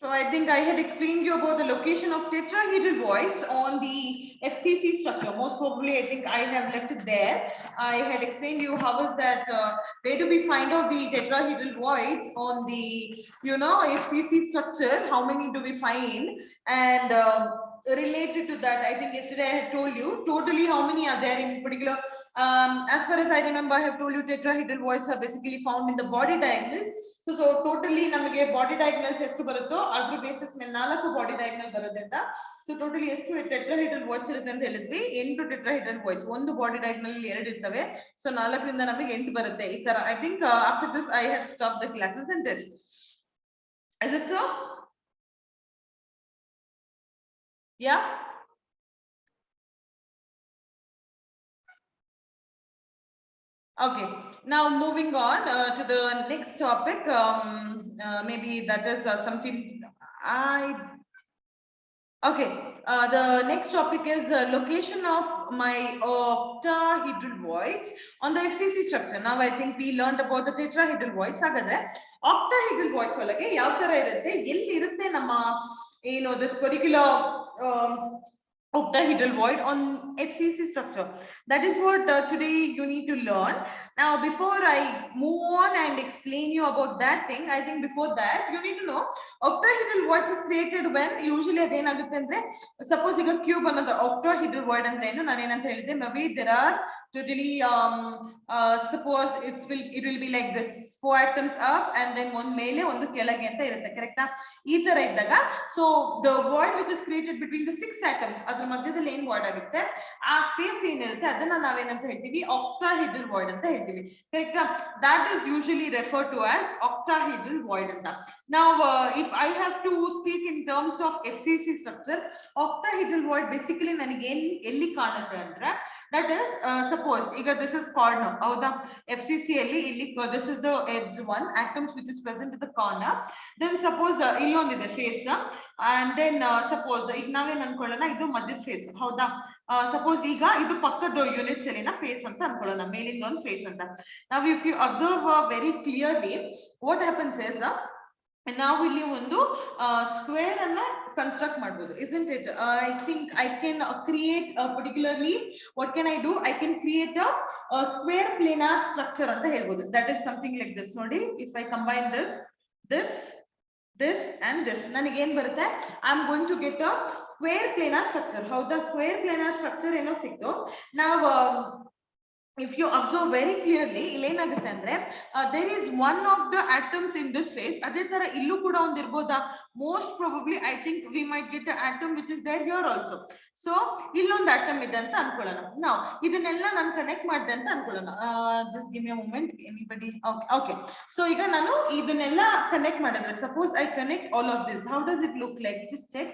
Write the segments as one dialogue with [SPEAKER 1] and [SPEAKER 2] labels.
[SPEAKER 1] So I think I had explained you about the location of tetrahedral voids on the FCC structure. Most probably, I think I have left it there. I had explained you how is that, where do we find out the tetrahedral voids on the, FCC structure? How many do we find? And related to that, I think yesterday I had told you totally how many are there in particular. As far as I remember, I have told you tetrahedral voids are basically found in the body diagonal. So totally ನಮಗೆ body diagonals ಎಷ್ಟು ಬರುತ್ತೋ ಅದ್ರ basis ಮೇಲೆ 4 body diagonal ಬರುತ್ತೆ ಅಂತ. So totally ಎಷ್ಟು tetrahedral voids ಇರುತ್ತೆ ಅಂತ ಹೇಳಿದ್ವಿ, 8 ಟೆಟ್ರಾಹೆಡ್ರಲ್ ವಾಯ್ಡ್ಸ್. ಒಂದು ಬಾಡಿ ಡಯಾಗ್ನಲ್ 2 ಇರ್ತವೆ. ಸೊ 4ರಿಂದ ನಮಗೆ 8 ಬರುತ್ತೆ ಈ ತರ. I think after this I had stop the classes and it. Is it so? Yeah. Okay, now moving on to the next topic. Maybe that is something okay. The next topic is location of my octahedral voids on the FCC structure. Now I think we learned about the tetrahedral voids. Hagadre octahedral voids ಒಳಗೆ ಯಾವ ತರ ಇರುತ್ತೆ, ಎಲ್ಲಿ ಇರುತ್ತೆ ನಮ್ಮ this particular octahedral void on FCC structure. That is what today you need to learn. Now before I move on and explain you about that thing, I think before that you need to know octahedral voids is created when usually adenagutte andre, suppose iga cube annada octahedral void andre enu nanu enanta helide, maybe there are totally suppose it will be like this, 4 atoms up and then one mele ಒಂದು ಕೆಳಗೆ ಅಂತ ಇರುತ್ತೆ, ಕರೆಕ್ಟಾ? ಈ ತರ ಇದ್ದಾಗ so the void which is created between the 6 atoms ಅದರ ಮಧ್ಯದಲ್ಲಿ ಏನು void ಆಗುತ್ತೆ, ಆ ಸ್ಪೇಸ್ ಏನಿರುತ್ತೆ ಅದನ್ನ ನಾವೇನಂತ ಹೇಳ್ತೀವಿ, octahedral void ಅಂತ ಹೇಳ್ತೀವಿ, ಕರೆಕ್ಟಾ? that is usually referred to as octahedral void ಅಂತ. Now if I have to speak in terms of FCC structure, octahedral void basically ನನಗೆ ಎಲ್ಲಿ ಕಾಣುತ್ತೆ ಅಂದ್ರೆ, that is suppose ಈಗ this is corner, ಹೌದಾ? FCC ಅಲ್ಲಿ ಇಲ್ಲಿ this is the edge one atoms which is present at the corner. Then suppose ಇಲ್ಲೊಂದಿದೆ face, and then suppose ಈಗ ನಾವೇನ್ ಅನ್ಕೊಳ್ಳೋಣ, ಇದು ಮಧ್ಯದ ಫೇಸ್, ಹೌದಾ? ಸಪೋಸ್ ಈಗ ಇದು ಪಕ್ಕದ ಯೂನಿಟ್ಸ್ ಅಲ್ಲಿನ ಫೇಸ್ ಅಂತ ಅನ್ಕೊಳ್ಳೋಣ, ಮೇಲಿಂದ ಒಂದು ಫೇಸ್ ಅಂತ. Now if you observe very clearly what happens is, ನಾವು ಇಲ್ಲಿ ಒಂದು ಸ್ಕ್ವೇರ್ ಅನ್ನ ಕನ್ಸ್ಟ್ರಕ್ಟ್ ಮಾಡಬಹುದು, isn't it? I think I can create particularly what can I do, I can create a square planar structure ಅಂತ ಹೇಳ್ಬೋದು. That is something like this. ನೋಡಿ, if I combine this and this, ನನಗೆ ಏನು ಬರುತ್ತೆ, I am going to get a square planar structure. ಹೌದಾ? Square planar structure ಏನೋ ಸಿಕ್ತು. ನಾವು if you observe very clearly ಇಲ್ಲೇನಾಗುತ್ತೆ ಅಂದ್ರೆ, there is one of the atoms in this phase. ಅದೇ ತರ ಇಲ್ಲೂ ಕೂಡ ಒಂದು ಇರಬಹುದಾ? most probably I think we might get an atom which is there here also. so ಇಲ್ಲೊಂದು atom ಇದೆ ಅಂತ ಅನ್ಕೊಳ್ಳೋಣ. now ಇದನ್ನೆಲ್ಲ ನಾನು ಕನೆಕ್ಟ್ ಮಾಡಿದೆ ಅಂತ ಅನ್ಕೊಳ್ಳೋಣ. just give me a moment, anybody? okay so ಈಗ ನಾನು ಇದನ್ನೆಲ್ಲ ಕನೆಕ್ಟ್ ಮಾಡಿದ್ರೆ, suppose I connect all of this, how does it look like? just check.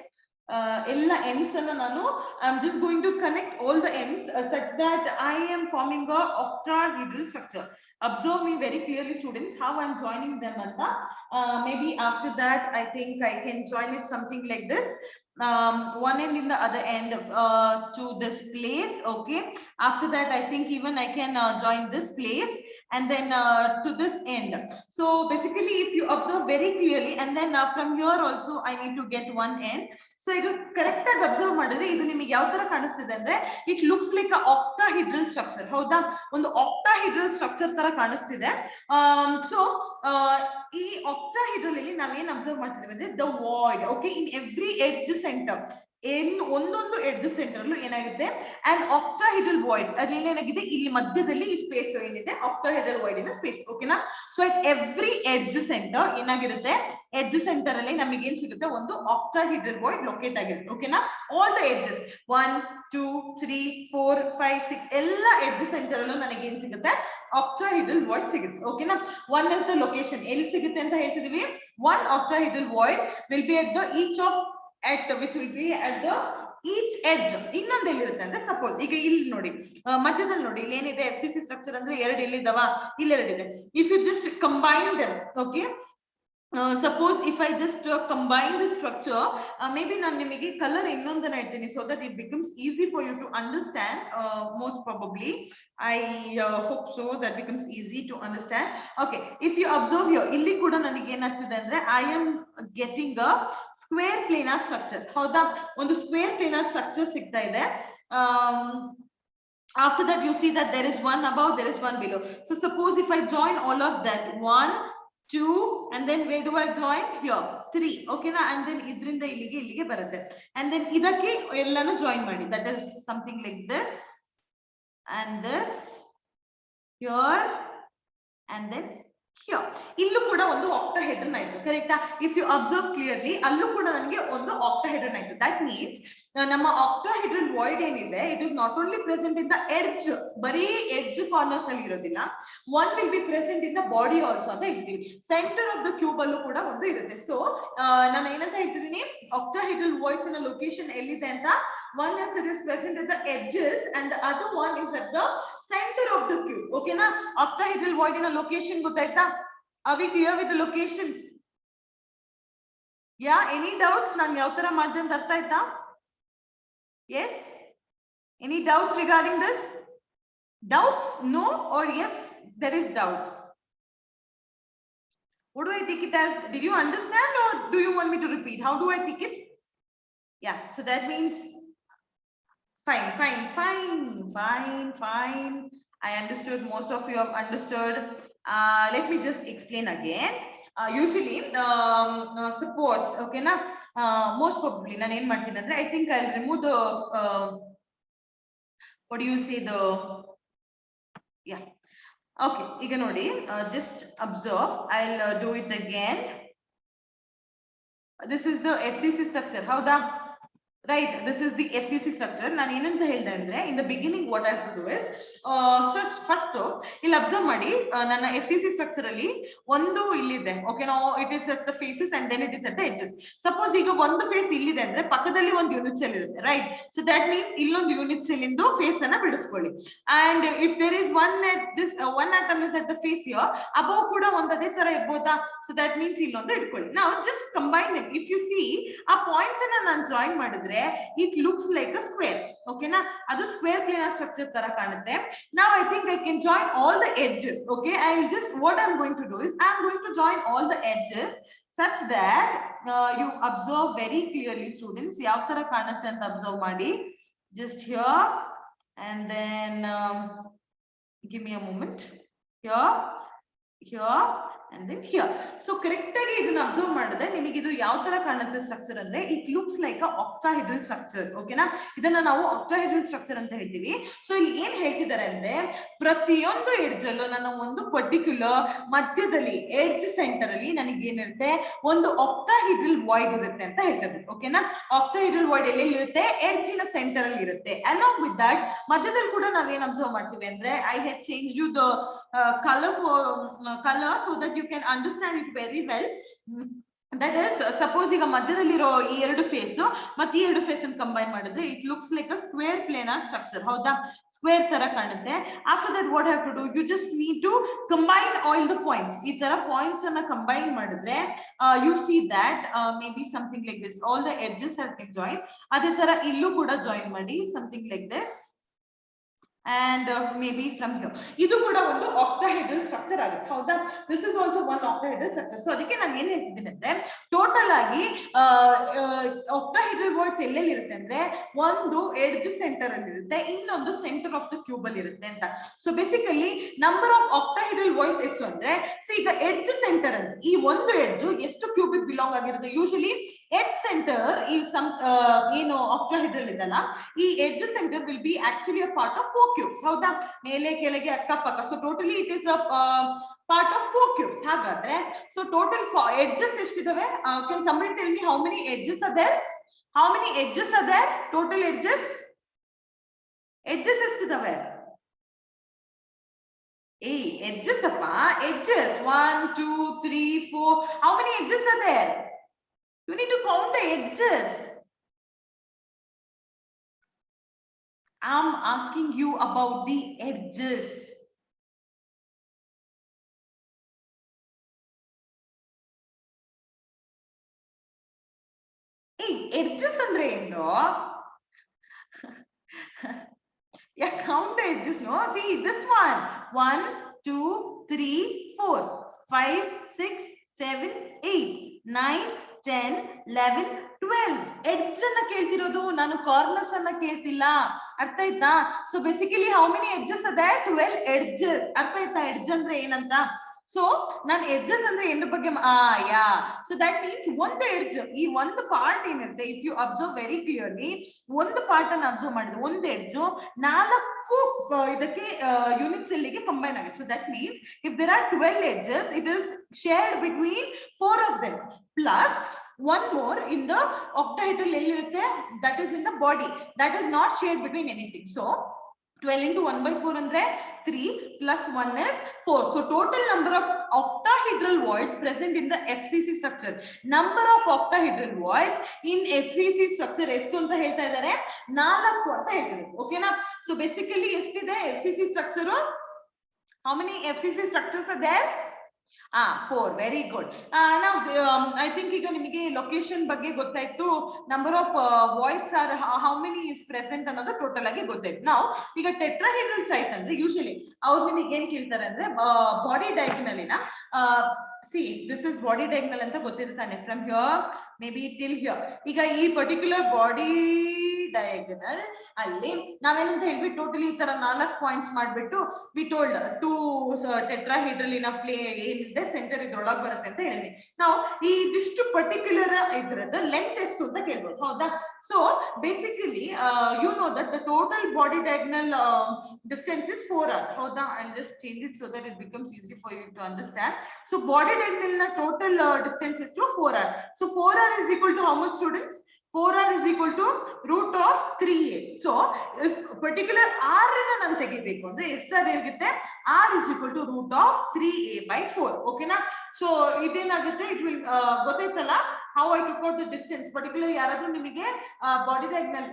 [SPEAKER 1] ಎಲ್ಲ ends ಅನ್ನು ನಾನು I'm just going to connect all the ends such that I am forming a octahedral structure. Observe me very clearly, students, how I'm joining them anta. Maybe after that I think I can join it something like this. One end in the other end to this place. Okay, after that I think even I can join this place and then to this end. So basically if you observe very clearly, and then from here also I need to get one end. So ಇದು correct ಆಗಿ observe ಮಾಡಿದ್ರೆ ಇದು ನಿಮಗೆ ಯಾವ ತರ ಕಾಣಿಸ್ತಿದೆ ಅಂದ್ರೆ, it looks like a octahedral structure. ಹೌದಾ? ಒಂದು ಆಕ್ಟಾಹೆಡ್ರಲ್ ಸ್ಟ್ರಕ್ಚರ್ ತರ ಕಾಣಿಸ್ತಿದೆ. ಸೊ ಈ ಆಕ್ಟಾಹೆಡ್ರಲ್ ಅಲ್ಲಿ ನಾವೇನ್ ಅಬ್ಸರ್ವ್ ಮಾಡ್ತಿದ್ದೇವೆ ಅಂದ್ರೆ, the void, okay, in every edge centre, ಒಂದೊಂದು ಎಡ್ಜ್ ಸೆಂಟರ್ ಅಲ್ಲೂ ಏನಾಗುತ್ತೆ, ಅಂಡ್ ಆಕ್ಟಾಹೆಡ್ರಲ್ ವಾಯ್ಡ್ ಅದೇನಾಗಿದೆ, ಇಲ್ಲಿ ಮಧ್ಯದಲ್ಲಿ ಈ ಸ್ಪೇಸ್ ಏನಿದೆ ಆಕ್ಟಾಹೆಡ್ರಲ್ ವಾಯ್ಡ್ ಇನ ಸ್ಪೇಸ್, ಓಕೆನಾ? So at every edge centre ಏನಾಗಿರುತ್ತೆ, ಎಡ್ಜ್ ಸೆಂಟರ್ ಅಲ್ಲಿ ನಮಗೆ ಏನ್ ಸಿಗುತ್ತೆ, ಒಂದು ಆಕ್ಟಾಹೆಡ್ರಲ್ ವಾಯ್ಡ್ ಲೊಕೇಟ್ ಆಗಿರುತ್ತೆ, ಓಕೆನಾ? ಆಲ್ ದ ಎಡ್ಜಸ್ 1 2 3 4 5 6 ಎಲ್ಲ ಎಡ್ಜ್ ಸೆಂಟರ್ ಅಲ್ಲೂ ನನಗೆ ಏನ್ ಸಿಗುತ್ತೆ, ಆಕ್ಟಾಹೆಡ್ರಲ್ ವಾಯ್ಡ್ ಸಿಗುತ್ತೆ, ಓಕೆನಾ? ಒನ್ ಇಸ್ ದ ಲೊಕೇಶನ್, ಎಲ್ಲಿ ಸಿಗುತ್ತೆ ಅಂತ ಹೇಳ್ತಿದೀವಿ, one octahedral void will be at the each of which will be at the each edge. ಇನ್ನೊಂದು ಎಲ್ಲಿರುತ್ತೆ ಅಂದ್ರೆ, ಸಪೋಸ್ ಈಗ ಇಲ್ಲಿ ನೋಡಿ, ಮಧ್ಯದಲ್ಲಿ ನೋಡಿ, ಇಲ್ಲಿ ಏನಿದೆ FCC ಸ್ಟ್ರಕ್ಚರ್ ಅಂದ್ರೆ ಎರಡು ಇಲ್ಲಿದಾವ, ಇಲ್ಲಿ ಎರಡಿದೆ. If you just combine them, okay, suppose if I just combine the structure, maybe ನಾನು ನಿಮಗೆ color ಇನ್ನೊಂದನ್ನ ಇಡ್ತೀನಿ so that it becomes easy for you to understand. Most probably I hope so that becomes easy to understand. Okay, if you observe here, ಇಲ್ಲಿ ಕೂಡ ನನಗೆ ಏನಾಗ್ತಿದೆ ಅಂದ್ರೆ I am getting a square planar structure. ಹೌದಾ, ಒಂದು square planar structure ಸಿಗ್ತಾ ಇದೆ. After that you see that there is one above, there is one below. So suppose if I join all of that, 1 2 and then where do I join? Here 3. Okay na, and then idrinda illige barutte, and then idakke ellanu join ಮಾಡಿ. That is something like this and this here and then here. ಇಲ್ಲೂ ಕೂಡ ಒಂದು octahedron ಆಯ್ತು, ಕರೆಕ್ಟಾ? If you observe clearly, ಅಲ್ಲೂ ಕೂಡ ನನಗೆ ಒಂದು ಆಕ್ಟಾಹೆಡ್ರನ್ ಆಯ್ತು. ದಟ್ ಮೀನ್ಸ್ ನಮ್ಮ ಆಕ್ಟಾಹೆಡ್ರಲ್ ವಾಯ್ಡ್ ಏನಿದೆ, it is not only present in the edge, ಬರೀ ಎಡ್ಜ್ ಕಾರ್ನರ್ಸ್ ಅಲ್ಲಿ ಇರೋದಿಲ್ಲ, one will be present in the body also ಅಂತ ಹೇಳ್ತೀವಿ. ಸೆಂಟರ್ ಆಫ್ ದ ಕ್ಯೂಬ್ ಅಲ್ಲೂ ಕೂಡ ಒಂದು ಇರುತ್ತೆ. ಸೊ ನಾನು ಏನಂತ ಹೇಳ್ತಿದ್ದೀನಿ, ಆಕ್ಟಾಹೆಡ್ರಲ್ ವಾಯ್ಡ್ಸ್ ನ ಲೊಕೇಶನ್ ಎಲ್ಲಿದೆ ಅಂತ, one is it is present at the edges and the other one is at the center of the cube. Okay na, octahedral void in a location gottaita? Are we clear with the location? Yeah, any doubts? Nan yav tara madde anta artha aita? Yes, any doubts regarding this? Doubts? No or yes, there is doubt. What do I take it as? Did you understand or do you want me to repeat? How do I take it? Yeah, so that means fine. I understood. Most of you have understood. Let me just explain again. Usually suppose, okay na, most probably ನಾನು ಏನ್ ಮಾಡ್ತೀನಿ ಅಂದ್ರೆ, I think I'll remove the what do you say, the yeah, okay, ಈಗ ನೋಡಿ, just observe. I'll do it again. This is the FCC structure. ಹೌದಾ? Right, this is the FCC structure. ನಾನು ಏನಂತ ಹೇಳ್ದೆ ಅಂದ್ರೆ, in the beginning what I have to do is, first ಇಲ್ಲಿ observe ಮಾಡಿ, ನನ್ನ FCC structure ಅಲ್ಲಿ ಒಂದು ಇಲ್ಲಿದೆ. Okay, now it is at the faces and then it is at the edges. Suppose ಈಗ ಒಂದು ಫೇಸ್ ಇಲ್ಲಿದೆ ಅಂದ್ರೆ ಪಕ್ಕದಲ್ಲಿ ಒಂದು ಯೂನಿಟ್ ಸೆಲ್ ಇರುತ್ತೆ, right? So that means ಇಲ್ಲೊಂದು ಯೂನಿಟ್ ಸೆಲ್ ಇಂದು ಫೇಸ್ ಅನ್ನ ಬಿಡಿಸ್ಕೊಳ್ಳಿ. And if there is one at this one atom is at the face here, above ಕೂಡ ಒಂದು ಅದೇ ತರ ಇರಬಹುದಾ? So that means ಇಲ್ಲೊಂದು ಇಟ್ಕೊಳ್ಳಿ. Now just combine them. If you see, ಆ points ಅನ್ನ ನಾನು ಜಾಯಿನ್ ಮಾಡಿದ್ರೆ it looks like a square. Okay na, adu square planar structure tara kanutte. Now I think I can join all the edges. Okay, I'll just, what I'm going to do is, I'm going to join all the edges such that you observe very clearly, students. Yav tara kanutte anta observe ಮಾಡಿ. Just here and then give me a moment. Here and then here. So correct agi idನ್ನ observe ಮಾಡಿದ್ರೆ ನಿಮಗೆ ಇದು ಯಾವ ತರ ಕಾಣುತ್ತೆ structure ಅಂದ್ರೆ, it looks like a octahedral structure. ಓಕೆನಾ, ಇದನ್ನ ನಾವು ಆಕ್ಟಾಹೆಡ್ರಲ್ ಸ್ಟ್ರಕ್ಚರ್ ಅಂತ ಹೇಳ್ತೀವಿ. ಸೊ ಇಲ್ಲಿ ಏನ್ ಹೇಳ್ತಿದ್ದಾರೆ ಅಂದ್ರೆ, ಪ್ರತಿಯೊಂದು ಎಡ್ಜ್ ಅಲ್ಲೂ ನನ್ನ ಒಂದು ಪರ್ಟಿಕ್ಯುಲರ್ ಮಧ್ಯದಲ್ಲಿ ಎಡ್ಜ್ ಸೆಂಟರ್ ಅಲ್ಲಿ ನನಗೆ ಏನಿರುತ್ತೆ, ಒಂದು ಆಕ್ಟಾಹೆಡ್ರಲ್ ವಾಯ್ಡ್ ಇರುತ್ತೆ ಅಂತ ಹೇಳ್ತಾರೆ. ಓಕೆನಾ, ಆಕ್ಟಾಹೆಡ್ರಲ್ ವಾಯ್ಡ್ ಎಲ್ಲಿ ಇರುತ್ತೆ? ಎಡ್ಜಿನ ಸೆಂಟರ್ ಅಲ್ಲಿ ಇರುತ್ತೆ. ಅಲಾಂಗ್ ವಿತ್ ದಟ್ ಮಧ್ಯದಲ್ಲಿ ಕೂಡ ನಾವೇನ್ ಅಬ್ಸರ್ವ್ ಮಾಡ್ತೀವಿ ಅಂದ್ರೆ, I have change you the color so that you can understand it very well. That is, suppose ಈಗ ಮಧ್ಯದಲ್ಲಿರೋ ಈ ಎರಡು ಫೇಸ್ ಮತ್ತೆ ಈ ಎರಡು ಫೇಸ್ ಅನ್ನು ಕಂಬೈನ್ ಮಾಡಿದ್ರೆ it looks like a square planar structure. ಹೌದಾ, ಸ್ಕ್ವೇರ್ ತರ ಕಾಣುತ್ತೆ. After that what have to do, you just need to combine all the points. ಈ ತರ ಪಾಯಿಂಟ್ಸ್ ಅನ್ನ ಕಂಬೈನ್ ಮಾಡಿದ್ರೆ you see that maybe something like this, all the edges has been joined. ಅದೇ ತರ ಇಲ್ಲೂ ಕೂಡ ಜಾಯಿನ್ ಮಾಡಿ, something like this. And maybe from here, idu kuda ondu octahedral structure agutte. Hauda, this is also one octahedral structure. So adike nanu ಏನು ಹೇಳ್ತಿದ್ದೀನಿ ಅಂದ್ರೆ, total ಆಗಿ octahedral voids ಎಲ್ಲೆಲ್ಲಿ ಇರುತ್ತೆ ಅಂದ್ರೆ, ಒಂದು ಎಡ್ಜ್ ಸೆಂಟರ್ ಅಲ್ಲಿ ಇರುತ್ತೆ, ಇನ್ನೊಂದು ಸೆಂಟರ್ ಆಫ್ ದ ಕ್ಯೂಬ್ ಅಲ್ಲಿ ಇರುತ್ತೆ ಅಂತ. So basically number of octahedral voids ಎಷ್ಟು ಅಂದ್ರೆ, ಈಗ ಎಡ್ಜ್ ಸೆಂಟರ್ ಅಂದ್ರೆ ಈ ಒಂದು ಎಡ್ಜ್ ಎಷ್ಟು ಕ್ಯೂಬಿಗೆ ಬಿಲಾಂಗ್ ಆಗಿರುತ್ತೆ? Usually edge center is some ಏನು octahedral ಇದಲ್ಲ, ಈ edge center will be actually a part of 4 cubes. ಹೌದಾ, ಮೇಲೆ ಕೆಳಗೆ ಅಕ್ಕ ಪಕ್ಕ. So totally it is a part of 4 cubes. ಹಾಗಾದ್ರೆ so total edges ಎಷ್ಟಿದಾವೆ? Can somebody tell me how many edges are there? How many edges are there? Total edges ಎಷ್ಟಿದಾವೆ? edges appa, edges 1 2 3 4. How many edges are there? You need to count the edges. I'm asking you about the edges. edges andre eno? Yeah, count the edges, no? See this one. 1, 2, 3, 4, 5, 6, 7, 8, 9, 10, 11, 12. Edge anna keltirodu, nanu corners anna keltilla. Artha aita? So basically how many edges are there? 12 edges. Artha aita edge andre enanta? So nan edges andre endu bagge yeah, so that means one edge ee one part enirutte. If you observe very clearly, one part anna observe madidre, one edge 4 idakke unit cell ge combine agutte. So that means if there are 12 edges, it is shared between 4 of them, plus one more in the octahedral ellirutte, that is in the body, that is not shared between anything. So 12 into 1 by 4 andre 3 plus 1 is 4. So total number of octahedral voids present in the FCC structure. Number of octahedral voids in FCC structure ಎಷ್ಟು ಅಂತ ಹೇಳ್ತಾ ಇದ್ದಾರೆ? 4 ಅಂತ ಹೇಳ್ತಾರೆ. ಓಕೆನಾ? So basically ಎಷ್ಟಿದೆ FCC structure? How many FCC structures are there? 4. Very good. Now I think ಈಗ ನಿಮಗೆ ಲೊಕೇಶನ್ ಬಗ್ಗೆ ಗೊತ್ತಾಯ್ತು. Number of voids are how many is present ಅನ್ನೋದು ಟೋಟಲ್ ಆಗಿ ಗೊತ್ತಾಯ್ತು. ನಾವು ಈಗ ಟೆಟ್ರಾಹೆಡ್ರಲ್ ಸೈಟ್ ಅಂದ್ರೆ ಯೂಶಲಿ ಅವ್ರು ನಿಮಗೆ ಏನ್ ಕೇಳ್ತಾರೆ ಅಂದ್ರೆ body ಡಯಾಗ್ನಲಿನ see this is body diagonal ಅಂತ ಗೊತ್ತಿರ್ತಾನೆ from here maybe till here. ಈಗ ಈ ಪರ್ಟಿಕ್ಯುಲರ್ ಬಾಡಿ ಡಯಾಗ್ನಲ್ ಅಲ್ಲಿ ನಾವೇನಂತ ಹೇಳ್ಬಿಟ್ಟು ಟೋಟಲಿ ಈ ತರ 4 ಪಾಯಿಂಟ್ಸ್ ಮಾಡ್ಬಿಟ್ಟು ವಿ ಟೋಲ್ಡ್ 2 ಟೆಟ್ರಾಹೆಡ್ರಲ್ ಇನ್ ಪ್ಲೇ ಏನಿದೆ ಸೆಂಟರ್ ಇದ್ರೊಳಗೆ ಬರುತ್ತೆ ಅಂತ ಹೇಳಿದ್ವಿ. ನಾವು ಇದಿಷ್ಟು ಪರ್ಟಿಕ್ಯುಲರ್ ಇದ್ರದ್ದು ಲೆಂತ್ ಎಷ್ಟು ಅಂತ ಕೇಳ್ಬೋದು, ಹೌದಾ? So basically you know that the total body diagonal distance is 4r, ಹೌದಾ? I just change it so that it becomes easy for you to understand. So body diagonal ನ total distance is to 4r. So 4r is equal to how much, students? 4r is equal to root of 3a. So if particular r ನ ನಾನು ತೆಗಿಬೇಕು ಅಂದ್ರೆ ಎಷ್ಟು ಆಗುತ್ತೆ? r is equal to root of 3a by 4. okay na? So ಇದೇನಾಗುತ್ತೆ, it will ಗೊತ್ತಾಯ್ತಲ್ಲ how I took out the distance. particular ಯಾರಾದ್ರೂ ನಿಮಗೆ body diagonal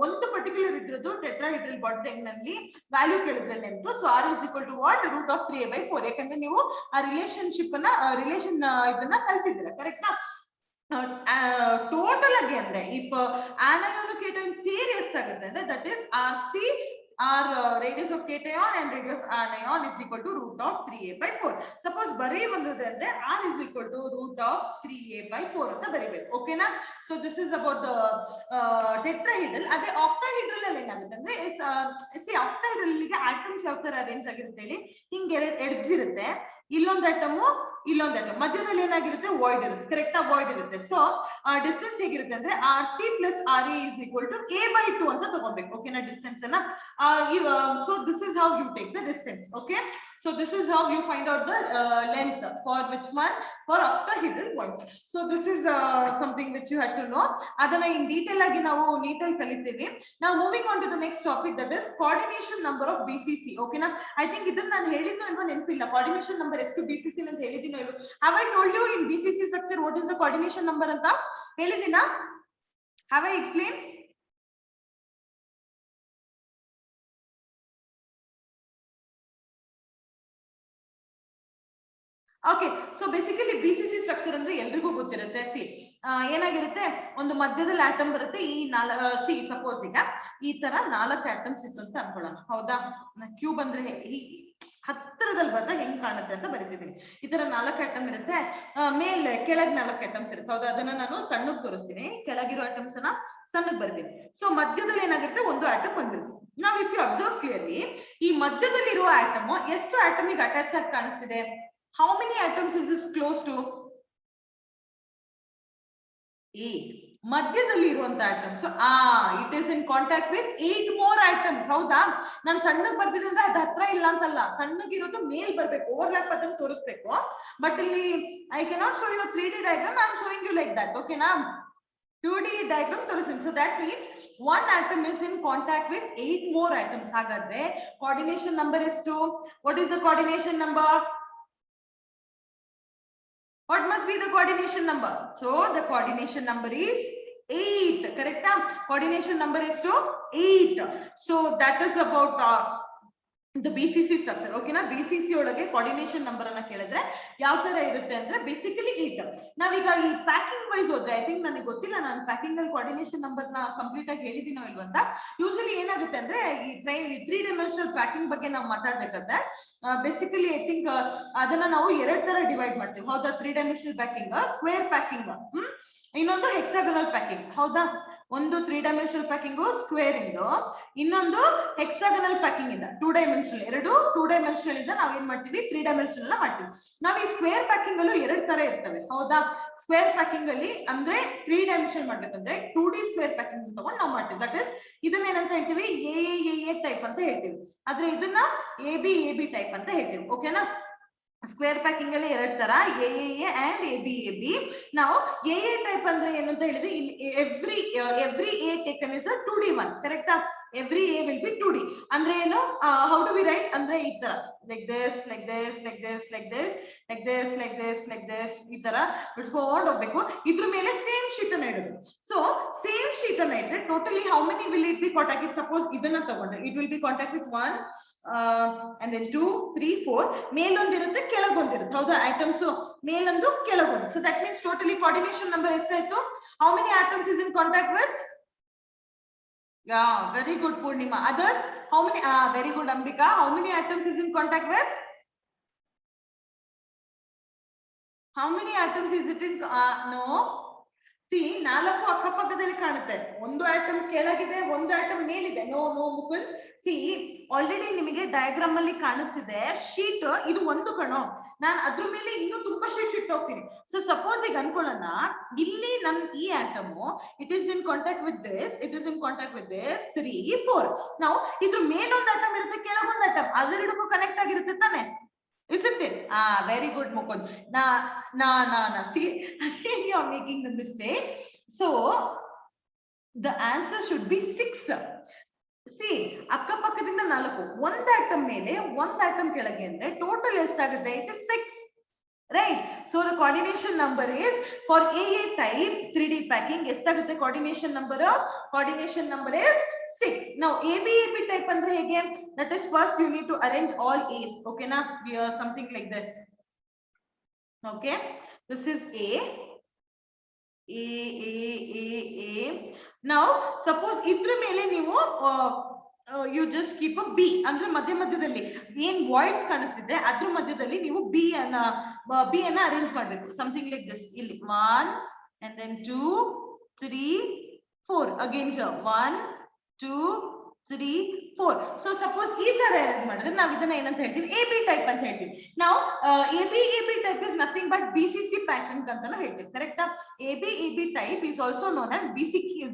[SPEAKER 1] ಒಂದು ಪರ್ಟಿಕ್ಯುಲರ್ ಇದ್ರದ್ದು ಟೆಟ್ರಾಹೆಡ್ರಲ್ ಬಾಡಿ ಡಯಾಗ್ನಲ್ ಅಲ್ಲಿ ವ್ಯಾಲ್ಯೂ ಕೇಳಿದ್ರೆ length, so r is equal to what? root of 3a by 4. ಯಾಕಂದ್ರೆ ನೀವು ಆ ರಿಲೇಶನ್ಶಿಪ್ ಅನ್ನ ರಿಲೇಶನ್ ಇದನ್ನ ಕಲ್ತಿದ್ದೀರಾ, ಕರೆಕ್ಟಾ? ಟೋಟಲ್ ಆಗಿ ಅಂದ್ರೆ ಇಫ್ anion cation ಸೇರಿ ಎಷ್ಟಾಗುತ್ತೆ ಅಂದ್ರೆ that is RC, r radius of cation and radius of anion is equal to root of 3a by 4. suppose ಬರೀ ಬಂದಿದೆ ಅಂದ್ರೆ r is equal to root of 3a by 4 ಅಂತ ಬರಿಬೇಕು, ಓಕೆನಾ? so this is about the tetrahedral. ಅದೇ octahedral ಅಲ್ಲಿ ಏನಾಗುತ್ತೆ ಅಂದ್ರೆ see octahedral ಗೆ atoms ಯಾವ ತರ ಅರೇಂಜ್ ಆಗಿರುತ್ತೆ ಹೇಳಿ, ಹಿಂಗೆ ಎಡ್ಜ್ ಇರುತ್ತೆ, ಇಲ್ಲೊಂದು ಆಟಮ್ ಇಲ್ಲೊಂದು ಆಟಮ್, ಮಧ್ಯದಲ್ಲಿ ಏನಾಗಿರುತ್ತೆ? ವಾಯ್ಡ್ ಇರುತ್ತೆ, ಕರೆಕ್ಟಾ? ವಾಯ್ಡ್ ಇರುತ್ತೆ. ಸೊ ಡಿಸ್ಟೆನ್ಸ್ ಹೇಗಿರುತ್ತೆ ಅಂದ್ರೆ RC plus RA is equal to a by 2 ಅಂತ ತಗೋಬೇಕು, ಓಕೆನಾ? ಡಿಸ್ಟೆನ್ಸ್ ಅನ್ನ so this is how you take the distance. okay, so this is how you find out the length for which one? For octahedral voids. so this is something which you had to know. ಅದನ್ನ in detail ಆಗಿ ನಾವು ನೀಟಾಗಿ ಕಲಿತೀವಿ. now moving on to the next topic, that is coordination number of BCC. ಓಕೆನಾ? I think ಇದನ್ನ ನಾನು ಹೇಳಿದ್ನೋ ಇಲ್ವೋ ನೆನಪಿಲ್ಲ. coordination number ಎಷ್ಟು BCC ಅಂತ ಹೇಳಿದಿನೋ ಇಲ್ವೋ? have I told you in BCC structure what is the coordination number ಅಂತ ಹೇಳಿದಿನಾ? have I explained? Okay, so basically BCC structure ಅಂದ್ರೆ ಎಲ್ರಿಗೂ ಗೊತ್ತಿರುತ್ತೆ. ಸಿ ಏನಾಗಿರುತ್ತೆ, ಒಂದು ಮಧ್ಯದಲ್ಲಿ ಆಟಮ್ ಬರುತ್ತೆ. ಈ ಸಿ ಸಪೋಸ್ ಈಗ ಈ ತರ 4 ಆಟಮ್ಸ್ ಇತ್ತು ಅಂತ ಅನ್ಕೊಳ್ಳೋಣ, ಹೌದಾ? ಕ್ಯೂಬ್ ಅಂದ್ರೆ ಹತ್ತಿರದಲ್ಲಿ ಬಂದಾಗ ಹೆಂಗ್ ಕಾಣುತ್ತೆ ಅಂತ ಬರೀತಿದ್ದೀನಿ. ಈ ತರ 4 ಆಟಮ್ ಇರುತ್ತೆ, ಮೇಲೆ ಕೆಳಗ್ 4 ಆಟಮ್ಸ್ ಇರುತ್ತೆ, ಹೌದಾ? ಅದನ್ನ ನಾನು ಸಣ್ಣಗ್ ತೋರಿಸ್ತೀನಿ, ಕೆಳಗಿರೋ ಆಟಮ್ಸ್ ಅನ್ನ ಸಣ್ಣಗ್ ಬರ್ತೀನಿ. ಸೊ ಮಧ್ಯದಲ್ಲಿ ಏನಾಗಿರುತ್ತೆ, ಒಂದು ಆಟಮ್ ಬಂದಿರುತ್ತೆ. ನಾವ್ ಇಫ್ ಯು ಅಬ್ಸರ್ವ್ ಕ್ಲಿಯರ್ಲಿ, ಈ ಮಧ್ಯದಲ್ಲಿರುವ ಆಟಮ್ ಎಷ್ಟು ಆಟಮಿಗೆ ಅಟ್ಯಾಚ್ ಆಗಿ ಕಾಣಿಸ್ತಿದೆ? How many atoms is this close to? 8. ಮಧ್ಯದಲ್ಲಿ ಇರುವಂತ atom. So it is in contact with 8 more atoms, ಹೌದಾ? ನಾನು ಸಣ್ಣಗ್ ಬರ್ತಿದ್ದೆ ಅಂದ್ರೆ ಅದು ಹತ್ರ ಇಲ್ಲ ಅಂತಲ್ಲ, ಸಣ್ಣಗಿರೋದು ಮೇಲ್ ಬರ್ಬೇಕು, ಓವರ್ಲ್ಯಾಪ್ ಅದನ್ನ ತೋರಿಸ್ಬೇಕು. ಬಟ್ ಇಲ್ಲಿ I cannot show you 3D diagram, I am showing you like that, ಓಕೆನಾ? 2D diagram ತೋರಿಸ್ತೀನಿ. So that means one atom is in contact with 8 more atoms. ಹಾಗಾದ್ರೆ coordination number ಎಷ್ಟು? What is the coordination number? What must be the coordination number? So the coordination number is 8, correct? Coordination number is to 8. So that is about the BCC structure. Okay na, BCC ಒಳಗೆ coordination number ಅನ್ನ ಕೇಳಿದ್ರೆ ಯಾವ ತರ ಇರುತ್ತೆ ಅಂದ್ರೆ basically 8. ನಾವೀಗ ಈ packing wise ಹೋದ್ರೆ ಐ ಥಿಂಕ್ ನನಗೆ ಗೊತ್ತಿಲ್ಲ ನಾನು ಪ್ಯಾಕಿಂಗ್ ಅಲ್ಲಿ ಕೋಆರ್ಡಿನೇಷನ್ ನಂಬರ್ ನ ಕಂಪ್ಲೀಟ್ ಆಗಿ ಹೇಳಿದೀನೋ ಇಲ್ವಾ ಅಂತ. ಯೂಶಲಿ ಏನಾಗುತ್ತೆ ಅಂದ್ರೆ ಈ 3 ಡೈಮೆನ್ಷನಲ್ ಪ್ಯಾಕಿಂಗ್ ಬಗ್ಗೆ ನಾವು ಮಾತಾಡ್ಬೇಕಾದ್ರೆ ಬೇಸಿಕಲಿ ಐ ಥಿಂಕ್ ಅದನ್ನ ನಾವು 2 ತರ ಡಿವೈಡ್ ಮಾಡ್ತೀವಿ. ಹೌದಾ? 3 ಡೈಮೆನ್ಷನಲ್ ಪ್ಯಾಕಿಂಗ್, ಸ್ಕ್ವೇರ್ ಪ್ಯಾಕಿಂಗ್, ಇನ್ನೊಂದು ಹೆಕ್ಸಾಗನಲ್ ಪ್ಯಾಕಿಂಗ್. ಹೌದಾ? ಒಂದು 3 ಡೈಮೆನ್ಷನಲ್ ಪ್ಯಾಕಿಂಗ್ ಸ್ಕ್ವೇರ್ ಇಂದು, ಇನ್ನೊಂದು ಹೆಕ್ಸಾಗನಲ್ ಪ್ಯಾಕಿಂಗ್ ಇಂದ 2 ಡೈಮೆನ್ಷನಲ್. ಎರಡು 2 ಡೈಮೆನ್ಷನಲ್ ಇಂದ ನಾವ್ ಏನ್ ಮಾಡ್ತೀವಿ, 3 ಡೈಮೆನ್ಷನಲ್ ಮಾಡ್ತೀವಿ. ನಾವ್ ಈ ಸ್ಕ್ವೇರ್ ಪ್ಯಾಕಿಂಗ್ ಅಲ್ಲೂ 2 ತರ ಇರ್ತವೆ. ಹೌದಾ? ಸ್ಕ್ವೇರ್ ಪ್ಯಾಕಿಂಗ್ ಅಲ್ಲಿ ಅಂದ್ರೆ 3 ಡೈಮೆನ್ಷನ್ ಮಾಡ್ಬೇಕಂದ್ರೆ 2D ಸ್ಕ್ವೇರ್ ಪ್ಯಾಕಿಂಗ್ ತಗೊಂಡು ನಾವು ಮಾಡ್ತೀವಿ. ದಟ್ ಇಸ್ ಇದನ್ನ ಏನಂತ ಹೇಳ್ತೀವಿ, ಎ ಟೈಪ್ ಅಂತ ಹೇಳ್ತೀವಿ. ಆದ್ರೆ ಇದನ್ನ ಎ ಬಿ ಟೈಪ್ ಅಂತ ಹೇಳ್ತೀವಿ. ಓಕೆನಾ? ಸ್ಕ್ವೇರ್ ಪ್ಯಾಕಿಂಗ್ ಅಲ್ಲಿ 2 ತರ, ಎ ಅಂಡ್ ಎ ಬಿ. ನಾವು ಎ ಟೈಪ್ ಅಂದ್ರೆ ಏನು ಅಂತ ಹೇಳಿದ್ರೆ, ಇಲ್ಲಿ every A taken is a 2D one. ಕರೆಕ್ಟಾ? Every A will be 2D. ಅಂದ್ರೆ ಏನು, ಹೌ ಡು ವಿ ರೈಟ್ ಅಂದ್ರೆ ಈ ತರ, like this, like this, like this, like this, like this, like this, like this, ಈ ತರ ಬಿಡ್ಸ್ಕೊಂಡು ಹೋಗ್ಬೇಕು. ಇದ್ರ ಮೇಲೆ ಸೇಮ್ ಶೀಟ್ ಅನ್ನ ಇಡೋದು. ಸೊ ಸೇಮ್ ಶೀಟ್ ಅನ್ನ ಇಟ್ರೆ totally how many will it be contact with? Suppose ಇದನ್ನ ತಗೊಂಡ್ರೆ it will be contact with 1 and then 2 3 4. ಮೇಲೊಂದಿರುತ್ತೆ, ಕೆಳಗೊಂದಿರುತ್ತೆ. ಹೌದಾ? ಐಟಮ್ಸ್ ಮೇಲೊಂದು, ಕೆಳಗೊಂದು. So that means totally coordination number ಎಷ್ಟಾಯ್ತು? How many atoms is in contact with? Yeah, very good Purnima. Others, how many? Very good Ambika. How many atoms is in contact with? How many atoms is it in? No. C 4 ಅಕ್ಕಪಕ್ಕದಲ್ಲಿ ಕಾಣುತ್ತೆ. ಒಂದು atom ಕೆಳಗಿದೆ, ಒಂದು atom ಮೇಲಿದೆ. No Mukul. C already ನಿಮಗೆ diagram ಅಲ್ಲಿ ಕಾಣಿಸ್ತಿದೆ sheet. ಇದು ಒಂದು ಕಣೋ, ನಾನು ಅದ್ರ ಮೇಲೆ ಇನ್ನೂ ತುಂಬಾ ಶೀಟ್ ಇಟ್ಟು ಹೋಗ್ತೀನಿ. ಸೊ ಸಪೋಸ್ ಈಗ ಅನ್ಕೊಳ್ಳೋಣ, ಇಲ್ಲಿ ನನ್ ಈ atom it is in contact with this, it is in contact with this 3 4. ನಾವು ಇದ್ರ ಮೇಲೊಂದು ಆಟಮ್ ಇರುತ್ತೆ, ಕೆಳಗೊಂದು ಆಟಮ್, ಅದೆರಡಕ್ಕೂ ಕನೆಕ್ಟ್ ಆಗಿರುತ್ತೆ ತಾನೆ? Isn't it? Very good, Mukund. Na. See, again you are making the mistake. So the answer should be 6. See, ಅಕ್ಕಪಕ್ಕದಿಂದ 4, ಒಂದು atom ಮೇಲೆ ಒಂದು atom ಕೆಳಗೆ ಅಂದ್ರೆ ಟೋಟಲ್ ಎಷ್ಟಾಗುತ್ತೆ? It is 6. Right? So the coordination number is for AA type 3D packing. ಎಷ್ಟಾಗುತ್ತೆ coordination number? Coordination number is 6. Now AB type andre hege? That is first you need to arrange all A's. Okay na? We are something like this. Okay, this is A. Now suppose idra mele ನೀವು you just keep a B. ಅಂದ್ರೆ ಮಧ್ಯದಲ್ಲಿ ಏನ್ voids ಕಾಣಿಸ್ತಿದೆ ಅದ್ರ ಮಧ್ಯದಲ್ಲಿ ನೀವು B ಅನ್ನ arrange ಮಾಡಬೇಕು. Something like this. ಇಲ್ಲಿ 1 and then 2 3 4. again here 1 2 3 4. So suppose ಈ ತರ ಅರೇಂಜ್ ಮಾಡಿದ್ರೆ ನಾವು ಇದನ್ನ ಏನಂತ ಹೇಳ್ತೀವಿ? AB ಟೈಪ್ ಅಂತ ಹೇಳ್ತೀವಿ. ನಾವು AB type is nothing but BCC packing ಅಂತಾನು ಹೇಳ್ತೀವಿ. ಕರೆಕ್ಟಾ? AB type is also known as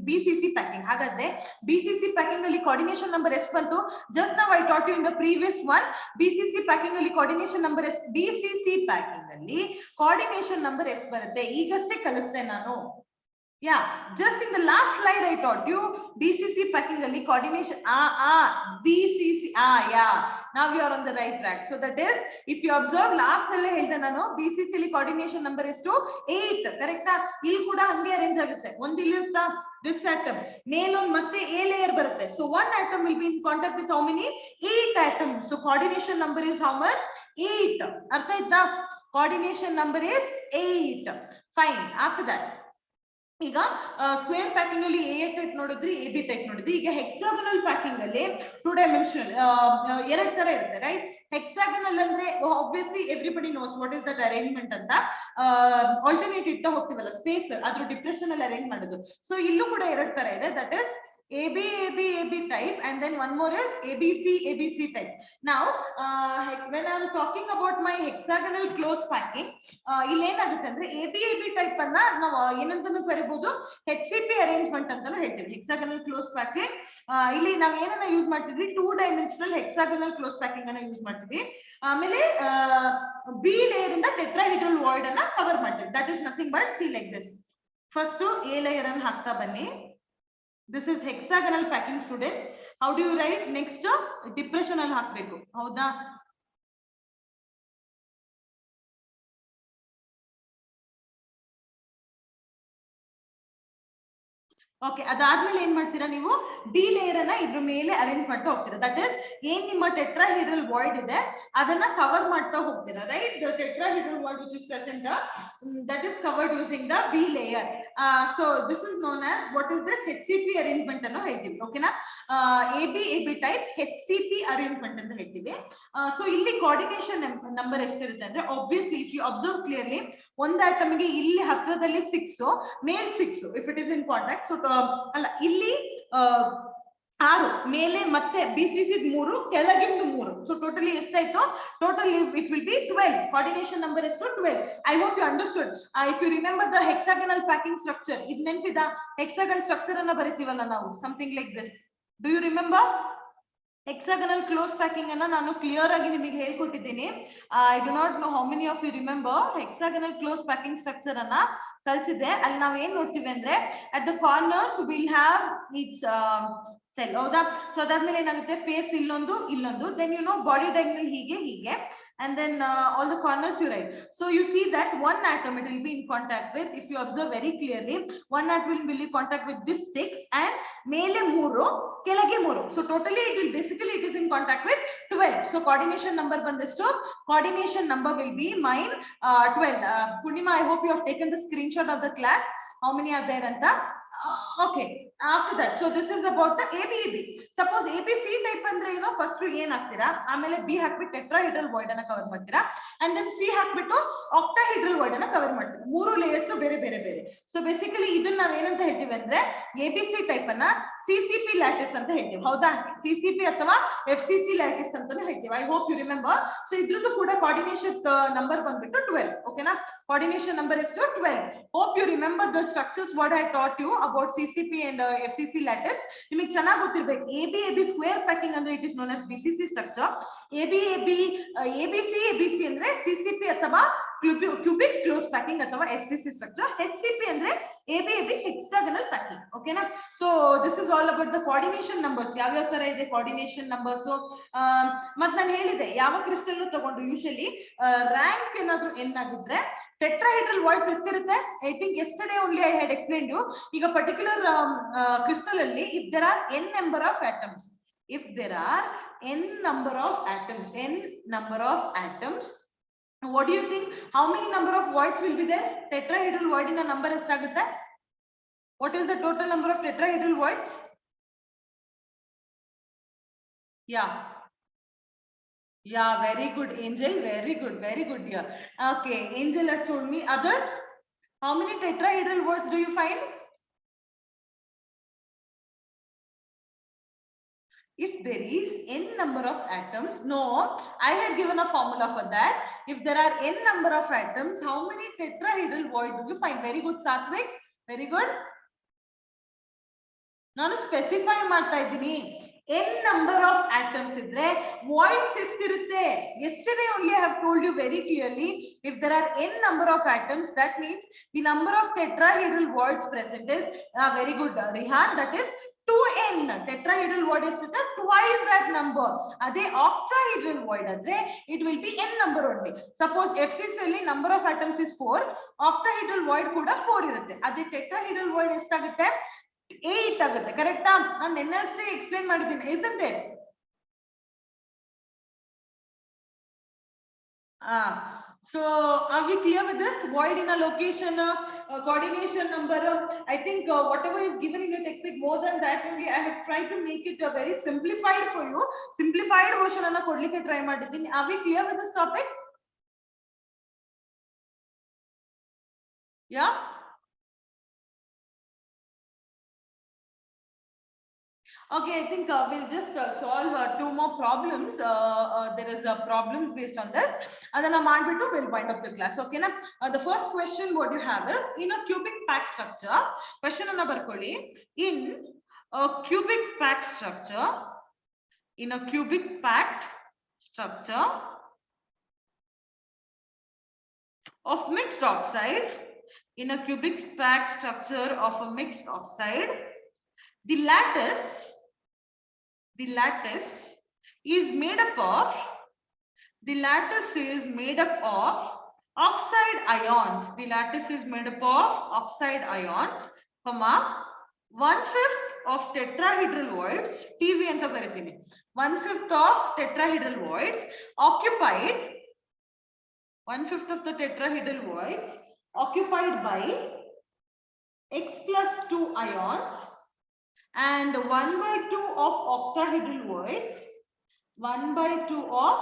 [SPEAKER 1] BCC packing. ಹಾಗಾದ್ರೆ BCC ಪ್ಯಾಕಿಂಗ್ ಅಲ್ಲಿ ಕೋಆರ್ಡಿನೇಷನ್ ನಂಬರ್ ಎಷ್ಟು ಬಂತು? ಜಸ್ಟ್ ನಾವು I taught you in the previous one. BCC packing ಅಲ್ಲಿ ಕೋಆರ್ಡಿನೇಷನ್ ನಂಬರ್ ಎಷ್ಟು? BCC ಪ್ಯಾಕಿಂಗ್ ಅಲ್ಲಿ ಕೋಆರ್ಡಿನೇಷನ್ ನಂಬರ್ ಎಷ್ಟು ಬರುತ್ತೆ? ಈಗಷ್ಟೇ ಕಲಿಸ್ತೆ ನಾನು. Yeah, just in the last slide I taught you BCC packing ಅಲ್ಲಿ coordination BCC. Yeah, now you are on the right track. So that is, if you observe last alle ಹೇಳ್ದೆ ನಾನು BCC ಅಲ್ಲಿ coordination number ಎಷ್ಟು? 8. ಕರೆಕ್ಟಾ? ಇಲ್ಲಿ ಕೂಡ ಹಂಗೆ arrange ಆಗುತ್ತೆ. ಒಂದು ಇಲ್ಲಿ ಇರುತ್ತಾ this atom, ಮೇಲೊಂದು ಮತ್ತೆ A layer ಬರುತ್ತೆ. So one atom will be in contact with how many? 8 atoms. So coordination number is how much? 8. ಅರ್ಥ ಆಯ್ತಾ? Coordination number is 8. Fine. After that, ಈಗ ಸ್ಕ್ವೇರ್ ಪ್ಯಾಕಿಂಗ್ ಅಲ್ಲಿ ಎ ಟೈಪ್ ನೋಡಿದ್ರಿ, AB type ನೋಡಿದ್ರಿ. ಈಗ hexagonal packing ಅಲ್ಲಿ 2 dimensional 2 ತರ ಇರುತ್ತೆ. ರೈಟ್? ಹೆಕ್ಸಾಗನಲ್ ಅಂದ್ರೆ obviously everybody knows what is that arrangement ಅಂತ. ಆಲ್ಟರ್ನೇಟ್ ಇಡ್ತಾ ಹೋಗ್ತೀವಲ್ಲ ಸ್ಪೇಸ್, ಅದ್ರ ಡಿಪ್ರೆಷನ್ ಅಲ್ಲಿ ಅರೇಂಜ್ ಮಾಡೋದು. ಸೊ ಇಲ್ಲೂ ಕೂಡ 2 ತರ ಇದೆ. That is AB type, and then one more is ABC type. Now when I am talking about my hexagonal close packing, ಇಲ್ಲಿ ಏನಾಗುತ್ತೆ ಅಂದ್ರೆ AB type ಅನ್ನ ನಾವು ಏನಂತಾನೂ ಕರಿಬಹುದು, HCP arrangement ಅಂತಾನೂ ಹೇಳ್ತೀವಿ. hexagonal close packing ಇಲ್ಲಿ ನಾವು ಏನನ್ನ ಯೂಸ್ ಮಾಡ್ತಿದ್ವಿ? 2 dimensional hexagonal close packing ಅನ್ನ ಯೂಸ್ ಮಾಡ್ತೀವಿ. ಆಮೇಲೆ B layer ಇಂದ tetrahedral void ಅನ್ನ ಕವರ್ ಮಾಡ್ತೀವಿ. That is nothing but see like this. First A layer ಅನ್ನು ಹಾಕ್ತಾ ಬನ್ನಿ. This is hexagonal packing, students. How do you write? Next depression ಅಲ್ಲಿ ಹಾಕಬೇಕು. ಹೌದಾ? ಓಕೆ, ಅದಾದ್ಮೇಲೆ ಏನ್ ಮಾಡ್ತೀರಾ ನೀವು ಡಿ ಲೇಯರ್ ಅನ್ನ ಇದ್ರ ಮೇಲೆ ಅರೇಂಜ್ ಮಾಡ್ತಾ ಹೋಗ್ತೀರಾ. ದಟ್ ಇಸ್ ಏನ್ ನಿಮ್ಮ ಟೆಟ್ರಾಹೀಡ್ರಲ್ ವಾಯ್ಡ್ ಇದೆ ಅದನ್ನ ಕವರ್ ಮಾಡ್ತಾ ಹೋಗ್ತೀರಾ. Right, the ಟೆಟ್ರಾಹೀಡ್ರಲ್ void which is present that is covered using the B layer. So this is known as what is this HCP arrangement ಅನ್ನು ಹೇಳ್ತೀವಿ. ಓಕೆನಾ, AB type HCP arrangement ಅಂತ ಹೇಳ್ತೀವಿ. ಸೊ ಇಲ್ಲಿ ಕೋಆರ್ಡಿನೇಷನ್ ನಂಬರ್ ಎಷ್ಟಿರುತ್ತೆ ಅಂದ್ರೆ obviously if you observe clearly ಒಂದು atom ಗೆ ಇಲ್ಲಿ ಹತ್ರದಲ್ಲಿ 6 ಮೇಲ್ 6 if it is in contact. So ಅಲ್ಲ ಇಲ್ಲಿ 6 ಮೇಲೆ ಮತ್ತೆ BCC 3 ಕೆಳಗಿಂದು 3. ಸೊ ಟೋಟಲಿ ಎಷ್ಟಾಯ್ತು? Totally it will B 12. Coordination number is 12. I hope you understood. If you remember the hexagonal packing structure, ಇದು ನೆನಪಿದ? hexagon structure ಅನ್ನ ಬರಿತೀವಲ್ಲ ನಾವು, something like this. Do you remember? hexagonal close packing ಅನ್ನ ನಾನು clear ಆಗಿ ನಿಮಗೆ ಹೇಳ್ಕೊಟ್ಟಿದ್ದೀನಿ. I do not know how many of you remember hexagonal close packing structure ಅನ್ನ ಕಲಿಸಿದೆ. ಅಲ್ಲಿ ನಾವು ಏನ್ ನೋಡ್ತೀವಿ ಅಂದ್ರೆ at the corners we'll have its cell. ಹೌದಾ? ಸೊ ಅದಾದ್ಮೇಲೆ ಏನಾಗುತ್ತೆ, ಫೇಸ್ ಇಲ್ಲೊಂದು ಇಲ್ಲೊಂದು, then you know body diagonal ಹೀಗೆ and then all the corners you write. So you see that one atom it will be in contact with, if you observe very clearly, one atom will be in contact with this 6 and mele 3 kelage 3. So totally it will basically it is in contact with 12. So coordination number bandistu, coordination number will be mine 12. Purnima, I hope you have taken the screenshot of the class. How many are there anta? Okay, after that, so this is about the ABAB. Suppose ABC type andre first ಏನ್ ಹಾಕ್ತೀರಾ, ಆಮೇಲೆ B ಹಾಕ್ಬಿಟ್ಟು ಟೆಟ್ರಾಹೀಡ್ರಲ್ void ಅನ್ನ cover ಮಾಡ್ತೀರಾ, and then C ಹಾಕ್ಬಿಟ್ಟು ಆಕ್ಟಾಹೀಡ್ರಲ್ void ಅನ್ನ cover ಮಾಡ್ತೀರಾ. 3 layers ಬೇರೆ ಬೇರೆ ಬೇರೆ. ಸೊ ಬೇಸಿಕಲಿ ಇದನ್ನ ನಾವ್ ಏನಂತ ಹೇಳ್ತೀವಿ ಅಂದ್ರೆ ABC ಟೈಪ್ ಅನ್ನ CCP ಲ್ಯಾಟಿಸ್ ಅಂತ ಹೇಳ್ತೀವಿ. ಹೌದಾ? CCP ಅಥವಾ FCC ಲ್ಯಾಟಿಸ್ ಅಂತಾನು ಹೇಳ್ತೀವಿ. I hope you remember. So ಇದ್ರದ್ದು ಕೂಡ ಕೋಆರ್ಡಿನೇಷನ್ ನಂಬರ್ ಬಂದ್ಬಿಟ್ಟು 12. ಓಕೆನಾ, coordination number is 12. Hope you remember the structures what I taught you about CCP and FCC lattice. ನಿಮಗೆ ಚೆನ್ನಾಗಿ ಗೊತ್ತಿರಬೇಕು. ABAB square packing ಅಂದ್ರೆ it is known as BCC structure. ABAB ABC ABC ಅಂದ್ರೆ CCP ಅಥವಾ cubic close packing ಅಥವಾ FCC structure. HCP ಅಂದ್ರೆ ABAB hexagonal packing. ಓಕೆನಾ, so this is all about the coordination numbers. ಯಾವ ತರ ಇದೆ coordination numbers. So ಮತ್ತೆ ನಾನು ಹೇಳಿದೆ ಯಾವ ಕ್ರಿಸ್ಟಲ್ ತಗೊಂಡು ಯೂಶಲಿ ರ್ಯಾಂಕ್ ಏನಾದ್ರು n ಆಗಿದ್ರೆ ಟೆಟ್ರಾಹೀಡ್ರಲ್ ವಾಯ್ಡ್ಸ್ ಎಷ್ಟಿರುತ್ತೆ? I think yesterday only I had explained you. ಈಗ ಪರ್ಟಿಕ್ಯುಲರ್ ಕ್ರಿಸ್ಟಲ್ ಅಲ್ಲಿ if there are n number of atoms, if there are n number of atoms, what do you think, how many number of voids will be there? Tetrahedral void in a number estagutte. What is the total number of tetrahedral voids? Yeah, very good, Angel. Very good, dear. Okay, Angel has told me. Others, how many tetrahedral voids do you find? If there is n number of atoms, no, I had given a formula for that. If there are n number of atoms, how many tetrahedral void do you find? Very good, Satvik. Very good. ನಾನು specify ಮಾಡ್ತಾ ಇದ್ದೀನಿ. n number of atoms idre voids estirutte. Yesterday only I have told you very clearly, if there are n number of atoms, that means the number of tetrahedral voids present is very good, Rihan, that is 2n. Tetrahedral void is twice that number. Ade octahedral void adre it will be n number only. Suppose FCC alli number of atoms is 4, octahedral void kuda 4 irutte. Ade tetrahedral void estagutte 8 ಆಗುತ್ತೆ. ಕರೆಕ್ಟಾ? ನಾನು ನೆನ್ನೆಷ್ಟೇ explain ಮಾಡಿದ್ದೀನಿ, isn't it? So are we clear with this? Void in a location, coordination number. I think whatever is given in your textbook, more than that only I have tried to make it very simplified for you. Simplified version anna kodlikke try ಮಾಡಿದ್ದೀನಿ. Are we clear with this topic? Yeah. Okay, I think we'll just solve 2 more problems. There is problems based on this, and then we'll wind up the class. Okay, now the first question what you have is in a cubic packed structure. Question number in a cubic packed structure. In a cubic packed structure of mixed oxide. In a cubic packed structure of a mixed oxide, the lattice is made up of oxide ions. The lattice is made up of oxide ions, comma, 1/5 of tetrahedral voids, TV anta baritini. 1/5 of tetrahedral voids occupied, 1/5 of the tetrahedral voids occupied by X plus 2 ions, and 1/2 of octahedral voids, 1/2 of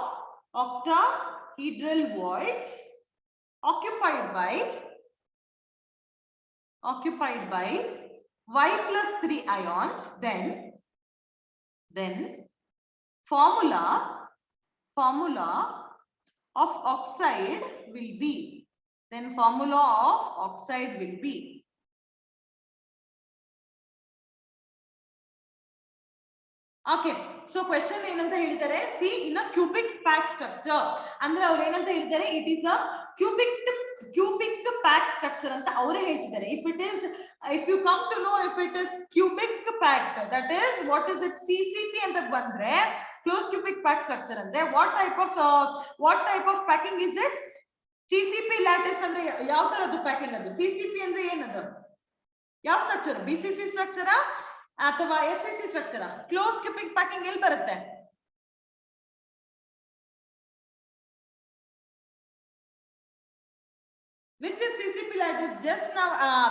[SPEAKER 1] octahedral voids occupied by Y plus 3 ions, then formula of oxide will be, okay. So question ಏನಂತ ಹೇಳಿದ್ದಾರೆ, see in a cubic pack structure ಅಂದ್ರೆ ಅವರು ಏನಂತ ಹೇಳಿದ್ದಾರೆ, it is a cubic pack structure ಅಂತ ಅವರೇ ಹೇಳ್ತಿದ್ದಾರೆ. if you come to know if it is cubic packed, that is what is it, CCP ಅಂತ ಬಂದ್ರೆ closed cubic pack structure ಅಂದ್ರೆ what type of packing is it? CCP lattice ಅಂದ್ರೆ ಯಾವ ತರದ್ದು packing ಅದು? CCP ಅಂದ್ರೆ ಏನದು, ಯಾವ ಸ್ಟ್ರಕ್ಚರ್? BCC ಸ್ಟ್ರಕ್ಚರ್ ಅಥವಾ FCC structure? Close cubic packing ಎಲ್ಲಿ ಬರುತ್ತೆ? Which is CCP lattice? Just now,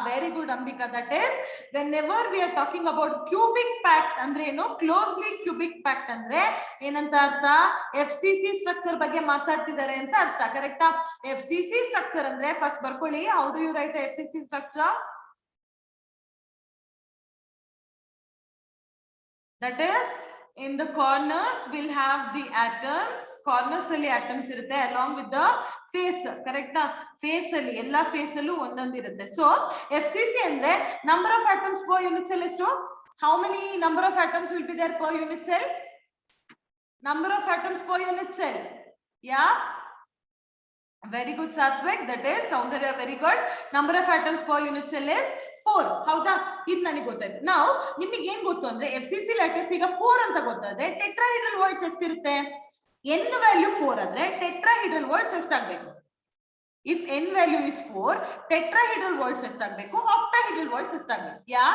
[SPEAKER 1] very good Ambika. That is, whenever we are talking about cubic packed andre eno, closely cubic packed andre enanta artha, FCC structure ಬಗ್ಗೆ ಮಾತಾಡ್ತಿದ್ದಾರೆ ಅಂತ ಅರ್ಥ. ಕರೆಕ್ಟಾ? FCC structure ಅಂದ್ರೆ first ಬರ್ಕೊಳ್ಳಿ. How do you write a FCC structure? That is, in the corners will have the atoms, corners alli atoms irutte along with the face. Correct? Face alli ella face allu ondond irutte. So FCC andre number of atoms per unit cell is, how many number of atoms will be there per unit cell? Number of atoms per unit cell. Yeah, very good Satvik. That is Soundarya, very good. Number of atoms per unit cell is 4. ಹೌದಾ? ಇದು ನನಗೆ ಗೊತ್ತಾಯ್ತು. ನಾವು ನಿಮಗೆ ಏನ್ ಗೊತ್ತು ಅಂದ್ರೆ FCC lattice ಈಗ 4 ಅಂತ ಗೊತ್ತಾದ್ರೆ ಟೆಟ್ರಾಹೆಡ್ರಲ್ ವಾಯ್ಡ್ಸ್ ಎಷ್ಟಿರುತ್ತೆ? n ವ್ಯಾಲ್ಯೂ 4 ಆದ್ರೆ ಟೆಟ್ರಾಹೆಡ್ರಲ್ ವಾಯ್ಡ್ಸ್ ಎಷ್ಟಾಗಬೇಕು? If n value is 4, tetrahedral voids ಎಷ್ಟಾಗಬೇಕು? octahedral voids ಎಷ್ಟಾಗಬೇಕು? Yeah,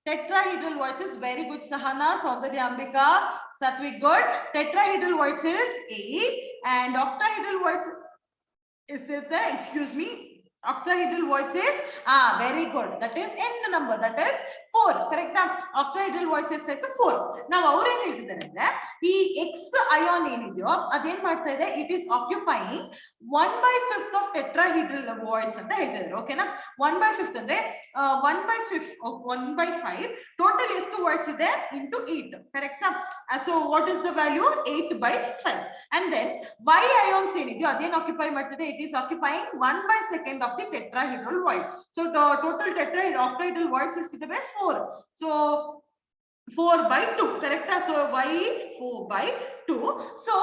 [SPEAKER 1] tetrahedral voids is very good Sahana, Saundarya, Ambika, Satvik, good. Tetrahedral voids is 8 and octahedral voids is there, excuse me, octahedral voids is very good, that is n number, that is 4. correct? Octahedral voids is like 4. ನಾವು ಅವರು ಏನು ಹೇಳ್ತಿದ್ದಾರೆ ಅಂದ್ರೆ ಈ x ion ಏನಿದೆಯೋ ಅದೇನ್ ಮಾಡ್ತಾ ಇದೆ, it is occupying 1/5 of tetrahedral voids ಅಂತ ಹೇಳ್ತಿದ್ದಾರೆ. ಓಕೆನಾ? 1/5 ಅಂದ್ರೆ 1/5 ಟೋಟಲ್ ಎಷ್ಟು voids ಇದೆ into 8. ಕರೆಕ್ಟಾ? so what is the value? 8/5. and then y ions ಏನಿದೆಯೋ ಅದೇನ್ ಆಕ್ಯುಪೈ ಮಾಡ್ತಿದೆ, it is occupying 1/2 of the tetrahedral void. so total octahedral voids ಎಷ್ಟಿದೆ? 4. so 4/2. correct? so y 4/2. so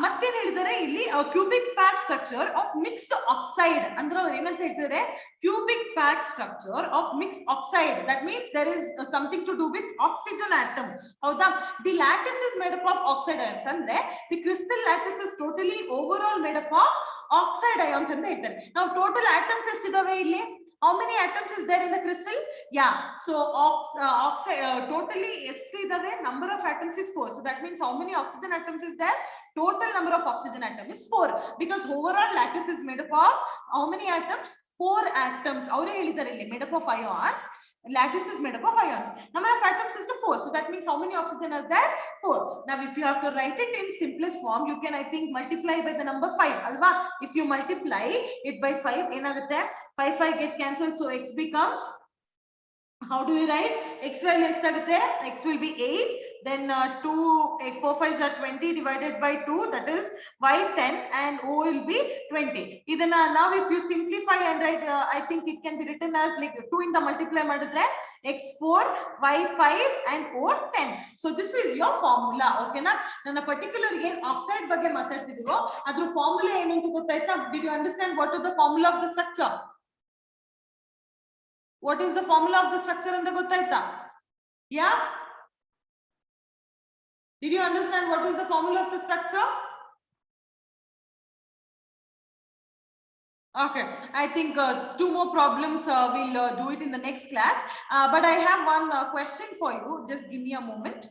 [SPEAKER 1] ಮತ್ತೆ ಹೇಳಿದರೆ ಇಲ್ಲಿ cubic pack structure of mixed oxide ಅಂದ್ರೆ ಅವರು ಏನಂತ ಹೇಳ್ತಿದ್ದಾರೆ, cubic pack structure of mixed oxide. that means there is something to do with oxygen atom. ಹೌದಾ? the lattice is made up of oxide ions ಅಂದ್ರೆ the crystal lattice is totally overall made up of oxide ions ಅಂತ ಹೇಳ್ತಾರೆ. ನಾವು total atoms ಎಷ್ಟಿದಾವೆ ಇಲ್ಲಿ? How many atoms is there in the crystal? Yeah, so oxide totally ಎಷ್ಟಿದಾವೆ? number of atoms is 4. so that means how many oxygen atoms is there? Total number of oxygen atom is 4 because overall lattice is made up of how many atoms? 4 atoms. ಅವರೇ ಹೇಳಿದ್ದಾರೆ ಇಲ್ಲಿ made up of ions. lattice is made up of ions. Number of atoms is to 4. so that means how many oxygen are there? 4. now if you have to write it in simplest form, you can I think multiply by the number 5 alva. if you multiply it by 5 ಏನಾಗುತ್ತೆ? 5 get cancelled, so x becomes, how do we write? x value ಎಷ್ಟಾಗುತ್ತೆ? x will be 8, then 2 4 5s are 20 divided by 2, that is y 10 and o will be 20. ಇದನ್ನ now if you simplify and write, I think it can be written as like 2 ಇಂದ multiply ಮಾಡಿದ್ರೆ x 4 y 5 and o 10. so this is your formula. ಓಕೆನಾ? ನನ್ನ particular ಏನು oxide ಬಗ್ಗೆ ಮಾತಾಡ್ತಿದೀವೋ ಅದ್ರ formula ಏನು ಅಂತ ಗೊತ್ತಾಯ್ತಾ? did you understand what is the formula of the structure? what is the formula of the structure ಅಂತ ಗೊತ್ತಾಯ್ತಾ? yeah, did you understand what is the formula of the structure? Okay, I think two more problems we'll do it in the next class. But I have one question for you. Just give me a moment.